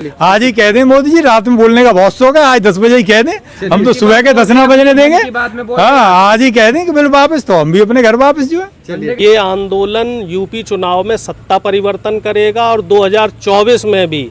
आज ही कह दें मोदी जी, रात में बोलने का बहुत शौक है, आज 10 बजे ही कह दें। हम तो सुबह के 10 ना बजने देंगे। हाँ, आज ही कह दें कि बिल वापस, तो हम भी अपने घर वापस जो है। ये आंदोलन यूपी चुनाव में सत्ता परिवर्तन करेगा और 2024 में भी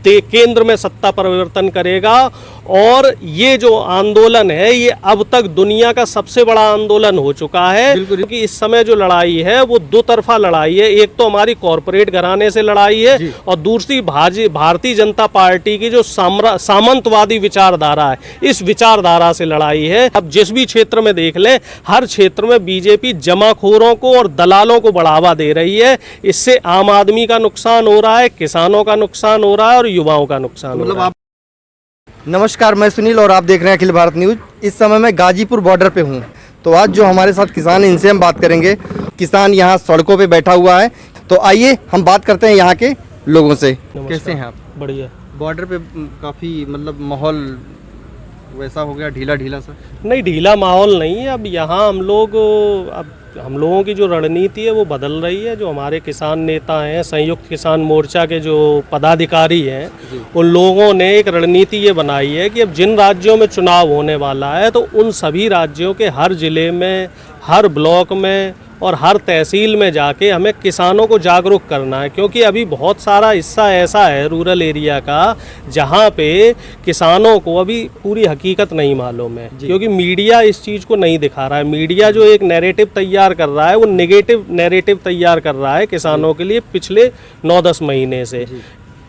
केंद्र में सत्ता परिवर्तन करेगा। और ये जो आंदोलन है ये अब तक दुनिया का सबसे बड़ा आंदोलन हो चुका है, क्योंकि इस समय जो लड़ाई है वो दो तरफा लड़ाई है। एक तो हमारी कॉरपोरेट घराने से लड़ाई है और दूसरी भारतीय जनता पार्टी की जो सामंतवादी विचारधारा है, इस विचारधारा से लड़ाई है। अब जिस भी क्षेत्र में देख लें, हर क्षेत्र में बीजेपी जमाखोरों को और दलालों को बढ़ावा दे रही है। इससे आम आदमी का नुकसान हो रहा है, किसानों का नुकसान हो रहा है और युवाओं का नुकसान हो रहा है। नमस्कार, मैं सुनील और आप देख रहे हैं अखिल भारत न्यूज। इस समय मैं गाजीपुर बॉर्डर पे हूँ। तो आज जो हमारे साथ किसान हैं, इनसे हम बात करेंगे। किसान यहाँ सड़कों पे बैठा हुआ है, तो आइए हम बात करते हैं यहाँ के लोगों से। कैसे हैं आप? बढ़िया। बॉर्डर पे काफ़ी मतलब माहौल वैसा हो गया, ढीला ढीला सा? नहीं, ढीला माहौल नहीं है। अब यहाँ हम लोगों की जो रणनीति है वो बदल रही है। जो हमारे किसान नेता हैं, संयुक्त किसान मोर्चा के जो पदाधिकारी हैं, उन लोगों ने एक रणनीति ये बनाई है कि अब जिन राज्यों में चुनाव होने वाला है तो उन सभी राज्यों के हर जिले में, हर ब्लॉक में और हर तहसील में जाके हमें किसानों को जागरूक करना है। क्योंकि अभी बहुत सारा हिस्सा ऐसा है रूरल एरिया का जहाँ पे किसानों को अभी पूरी हकीकत नहीं मालूम है, क्योंकि मीडिया इस चीज़ को नहीं दिखा रहा है। मीडिया जो एक नैरेटिव तैयार कर रहा है वो नेगेटिव नैरेटिव तैयार कर रहा है किसानों के लिए पिछले 9-10 महीने से।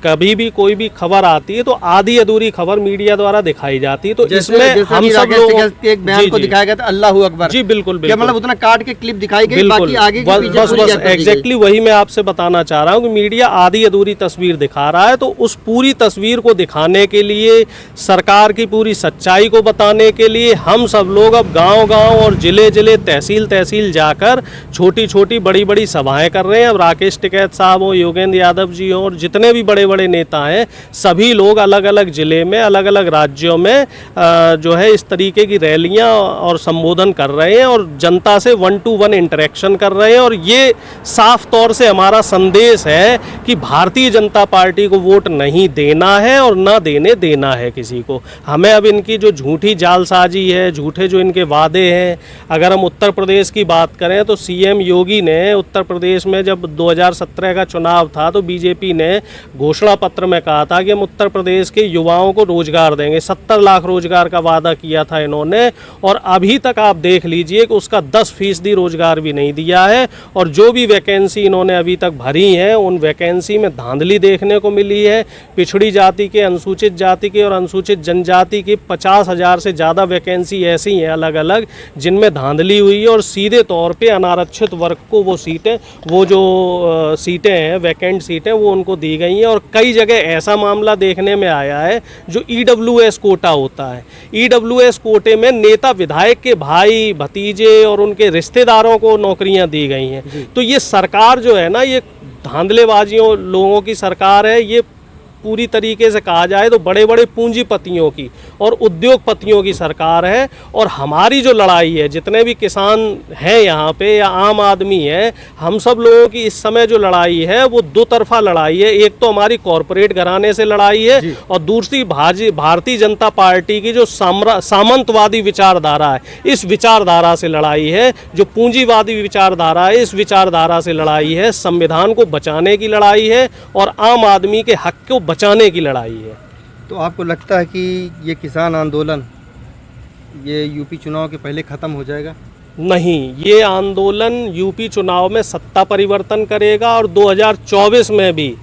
कभी भी कोई भी खबर आती है तो आधी अधूरी खबर मीडिया द्वारा दिखाई जाती है। तो इसमें हम सब लोग एक बयान को दिखाया गया था, अल्लाह अकबर। जी बिल्कुल क्या मतलब उतना काट के क्लिप दिखाई गई, बाकी आगे बस एग्जैक्टली वही मैं आपसे बताना चाह रहा हूँ कि मीडिया आधी अधूरी तस्वीर दिखा रहा है। तो उस पूरी तस्वीर को दिखाने के लिए, सरकार की पूरी सच्चाई को बताने के लिए हम सब लोग अब गाँव-गाँव और जिले तहसील जाकर छोटी छोटी बड़ी बड़ी सभाएं कर रहे हैं। अब राकेश टिकैत साहब हो, योगेंद्र यादव जी हो और जितने भी बड़े नेता हैं, सभी लोग अलग अलग जिले में, अलग अलग राज्यों में जो है इस तरीके की रैलियां और संबोधन कर रहे हैं और जनता से 1-to-1 इंटरेक्शन कर रहे हैं। और ये साफ तौर से हमारा संदेश है कि भारतीय जनता पार्टी को वोट नहीं देना है और ना देने देना है किसी को। हमें अब इनकी जो झूठी जालसाजी है, झूठे जो इनके वादे हैं, अगर हम उत्तर प्रदेश की बात करें तो सीएम योगी ने उत्तर प्रदेश में जब 2017 का चुनाव था तो बीजेपी ने घोषणा पत्र में कहा था कि हम उत्तर प्रदेश के युवाओं को रोजगार देंगे। 70 लाख रोजगार का वादा किया था इन्होंने और अभी तक आप देख लीजिए कि उसका 10% रोजगार भी नहीं दिया है। और जो भी वैकेंसी इन्होंने अभी तक भरी है उन वैकेंसी में धांधली देखने को मिली है। पिछड़ी जाति के, अनुसूचित जाति के और अनुसूचित जनजाति की 50,000 से ज़्यादा वैकेंसी ऐसी हैं अलग अलग जिनमें धांधली हुई है और सीधे तौर पर अनारक्षित वर्ग को वो जो सीटें हैं, वैकेंट सीटें, वो उनको दी गई हैं। और कई जगह ऐसा मामला देखने में आया है जो ईडब्ल्यूएस कोटा होता है। ईडब्ल्यूएस कोटे में नेता विधायक के भाई, भतीजे और उनके रिश्तेदारों को नौकरियां दी गई हैं। तो ये सरकार जो है ना, ये धांधलेबाजियों लोगों की सरकार है। ये पूरी तरीके से कहा जाए तो बड़े बड़े पूंजीपतियों की और उद्योगपतियों की सरकार है। और हमारी जो लड़ाई है, जितने भी किसान हैं यहाँ पे या आम आदमी है, हम सब लोगों की इस समय जो लड़ाई है वो दो तरफा लड़ाई है। एक तो हमारी कॉरपोरेट घराने से लड़ाई है और दूसरी भारतीय जनता पार्टी की जो सामंतवादी विचारधारा है, इस विचारधारा से लड़ाई है। जो पूंजीवादी विचारधारा है, इस विचारधारा से लड़ाई है। संविधान को बचाने की लड़ाई है और आम आदमी के हक को बचाने की लड़ाई है। तो आपको लगता है कि ये किसान आंदोलन ये यूपी चुनाव के पहले ख़त्म हो जाएगा? नहीं, ये आंदोलन यूपी चुनाव में सत्ता परिवर्तन करेगा और 2024 में भी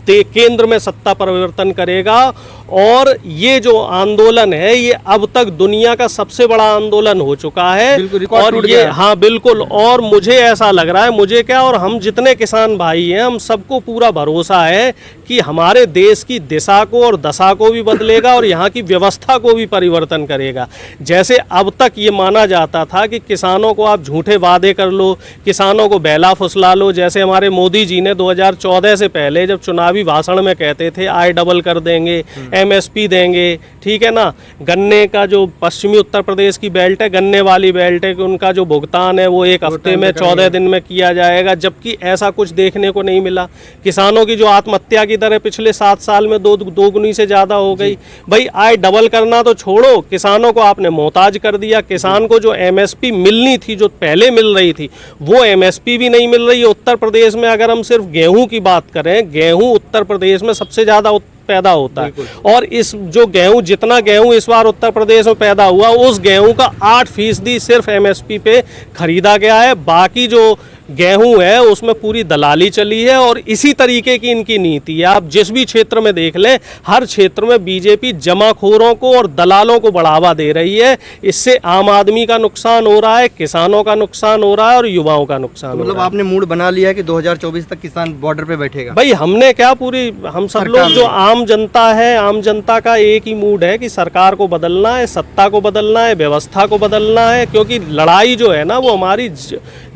केंद्र में सत्ता परिवर्तन करेगा। और ये जो आंदोलन है ये अब तक दुनिया का सबसे बड़ा आंदोलन हो चुका है। और ये हाँ बिल्कुल, और मुझे ऐसा लग रहा है, मुझे क्या और हम जितने किसान भाई हैं हम सबको पूरा भरोसा है कि हमारे देश की दिशा को और दशा को भी बदलेगा और यहाँ की व्यवस्था को भी परिवर्तन करेगा। जैसे अब तक ये माना जाता था कि किसानों को आप झूठे वादे कर लो, किसानों को बहला फुसला लो। जैसे हमारे मोदी जी ने 2014 से पहले जब चुनावी भाषण में कहते थे आय डबल कर देंगे, एमएसपी देंगे, ठीक है ना। गन्ने का जो पश्चिमी उत्तर प्रदेश की बेल्ट है, गन्ने वाली बेल्ट है, कि उनका जो भुगतान है वो एक हफ्ते में 14 दिन में किया जाएगा, जबकि ऐसा कुछ देखने को नहीं मिला। किसानों की जो आत्महत्या की दर पिछले 7 साल में दोगुनी से ज़्यादा हो गई। भाई आय डबल करना तो छोड़ो, किसानों को आपने मोहताज कर दिया। किसान को जो एमएसपी मिलनी थी, जो पहले मिल रही थी, वो एमएसपी भी नहीं मिल रही है। उत्तर प्रदेश में अगर हम सिर्फ गेहूं की बात करें, गेहूं उत्तर प्रदेश में सबसे ज़्यादा पैदा होता है, और इस जो गेहूं, जितना गेहूं इस बार उत्तर प्रदेश में पैदा हुआ, उस गेहूं का 8% सिर्फ एमएसपी पे खरीदा गया है। बाकी जो गेहूं है उसमें पूरी दलाली चली है, और इसी तरीके की इनकी नीति है। आप जिस भी क्षेत्र में देख लें, हर क्षेत्र में बीजेपी जमाखोरों को और दलालों को बढ़ावा दे रही है। इससे आम आदमी का नुकसान हो रहा है, किसानों का नुकसान हो रहा है, और युवाओं का नुकसान हो रहा है। मतलब आपने मूड बना लिया कि 2024 तक किसान बॉर्डर पे बैठेगा? भाई हमने क्या, पूरी हम सब लोग जो आम जनता है, आम जनता का एक ही मूड है कि सरकार को बदलना है, सत्ता को बदलना है, व्यवस्था को बदलना है। क्योंकि लड़ाई जो है ना, वो हमारी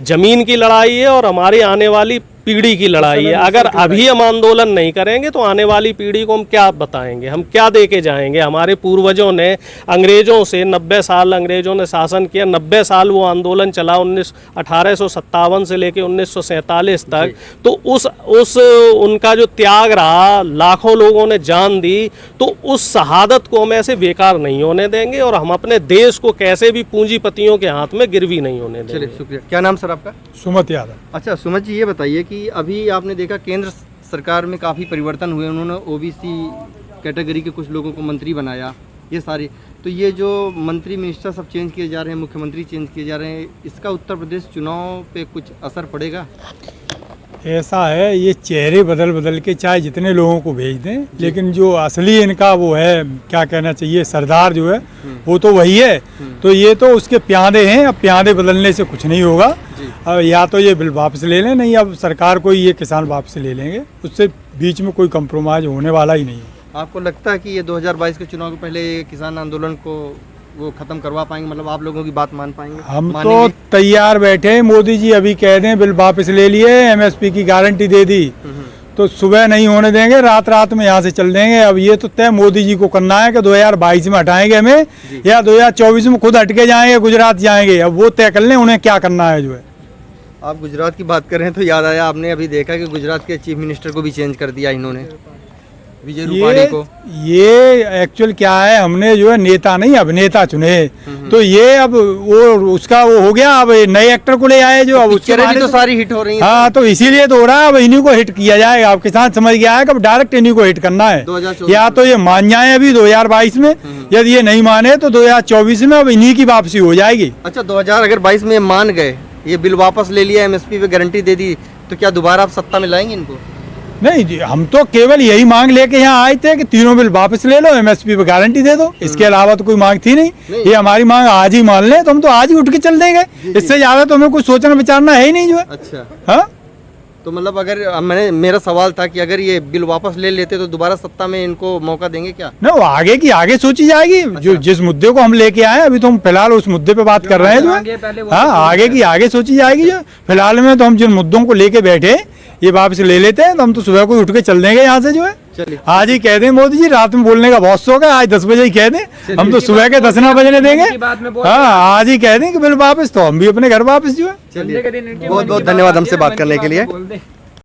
जमीन की लड़ाई है और हमारी आने वाली पीढ़ी की लड़ाई है। अगर अभी हम आंदोलन नहीं करेंगे तो आने वाली पीढ़ी को हम क्या बताएंगे, हम क्या दे के जाएंगे। हमारे पूर्वजों ने अंग्रेजों से 90 साल अंग्रेजों ने शासन किया, 90 साल वो आंदोलन चला, 1857 से लेके 1947 तक। तो उस उनका जो त्याग रहा, लाखों लोगों ने जान दी, तो उस शहादत को हम ऐसे बेकार नहीं होने देंगे, और हम अपने देश को कैसे भी पूंजीपतियों के हाथ में गिरवी नहीं होने देंगे। चलिए, शुक्रिया। क्या नाम सर आपका? सुमत यादव। अच्छा सुमित जी, ये बताइए कि अभी आपने देखा केंद्र सरकार में काफ़ी परिवर्तन हुए, उन्होंने ओबीसी कैटेगरी के कुछ लोगों को मंत्री बनाया, ये सारी, तो ये जो मंत्री मिनिस्टर सब चेंज किए जा रहे हैं, मुख्यमंत्री चेंज किए जा रहे हैं, इसका उत्तर प्रदेश चुनाव पे कुछ असर पड़ेगा? ऐसा है, ये चेहरे बदल बदल के चाहे जितने लोगों को भेज दें, लेकिन जो असली इनका वो है, क्या कहना चाहिए, सरदार जो है वो तो वही है। तो ये तो उसके प्यादे हैं, अब प्यादे बदलने से कुछ नहीं होगा। अब या तो ये बिल वापस ले लें, नहीं अब सरकार को ये किसान वापस ले लेंगे, उससे बीच में कोई कंप्रोमाइज होने वाला ही नहीं है। आपको लगता है कि ये 2022 के चुनाव के पहले किसान आंदोलन को वो खत्म करवा पाएंगे, मतलब आप लोगों की बात मान पाएंगे? हम तो तैयार बैठे हैं। मोदी जी अभी कह दें बिल वापस ले लिए, एमएसपी की गारंटी दे दी, तो सुबह नहीं होने देंगे, रात रात में यहाँ से चल देंगे। अब ये तो तय मोदी जी को करना है कि 2022 में हटाएंगे हमें, या 2024 में खुद हट के जाएंगे, गुजरात जाएंगे। अब वो तय कर लें उन्हें क्या करना है। जो है, आप गुजरात की बात कर रहे हैं तो याद आया, आपने अभी देखा कि गुजरात के चीफ मिनिस्टर को भी चेंज कर दिया इन्होंने, विजय रूपाणी को। ये एक्चुअल क्या है, हमने जो है नेता नहीं अभिनेता चुने, तो ये अब वो उसका वो हो गया। अब नए एक्टर को ले आए जो, अब उसके भी तो सारी हिट हो रही है। हाँ, तो इसीलिए तो हो रहा है, अब इन्हीं को हिट किया जाएगा। अब किसान समझ गया है कि अब डायरेक्ट इन्हीं को हिट करना है। या तो ये मान जाए अभी 2022 में, यदि ये नहीं माने तो 2024 में अब इन्हीं की वापसी हो जाएगी। अच्छा, 2022 में मान गए, ये बिल वापस ले लिया, एमएसपी पे गारंटी दे दी, तो क्या दोबारा आप सत्ता में लाएंगे इनको? नहीं जी, हम तो केवल यही मांग लेके यहाँ आए थे कि तीनों बिल वापस ले लो, एमएसपी पे गारंटी दे दो। इसके अलावा तो कोई मांग थी नहीं। ये हमारी मांग आज ही मान लें तो हम तो आज ही उठ के चल देंगे। इससे ज्यादा तो हमें कुछ सोचना विचारना है ही नहीं। जो है, अच्छा, हाँ, तो मतलब अगर मेरा सवाल था कि अगर ये बिल वापस ले लेते तो दोबारा सत्ता में इनको मौका देंगे क्या? ना, वो आगे की आगे सोची जाएगी। अच्छा। जो जिस मुद्दे को हम लेके आए, अभी तो हम फिलहाल उस मुद्दे पे बात कर रहे हैं। जो है, हाँ, आगे की आगे सोची जाएगी। जो फिलहाल में तो हम जिन मुद्दों को लेके बैठे, ये वापस ले लेते हैं, तो हम तो सुबह को उठ के चल देंगे यहाँ से। जो है, आज ही कह दें मोदी जी, रात में बोलने का बहुत शौक है, आज 10 बजे ही कह दें, हम तो सुबह के 10 ना बजने देंगे। हाँ, आज ही कह दें कि बिल वापस, तो हम भी अपने घर वापस। जो है, बहुत बहुत धन्यवाद हमसे बात करने के लिए।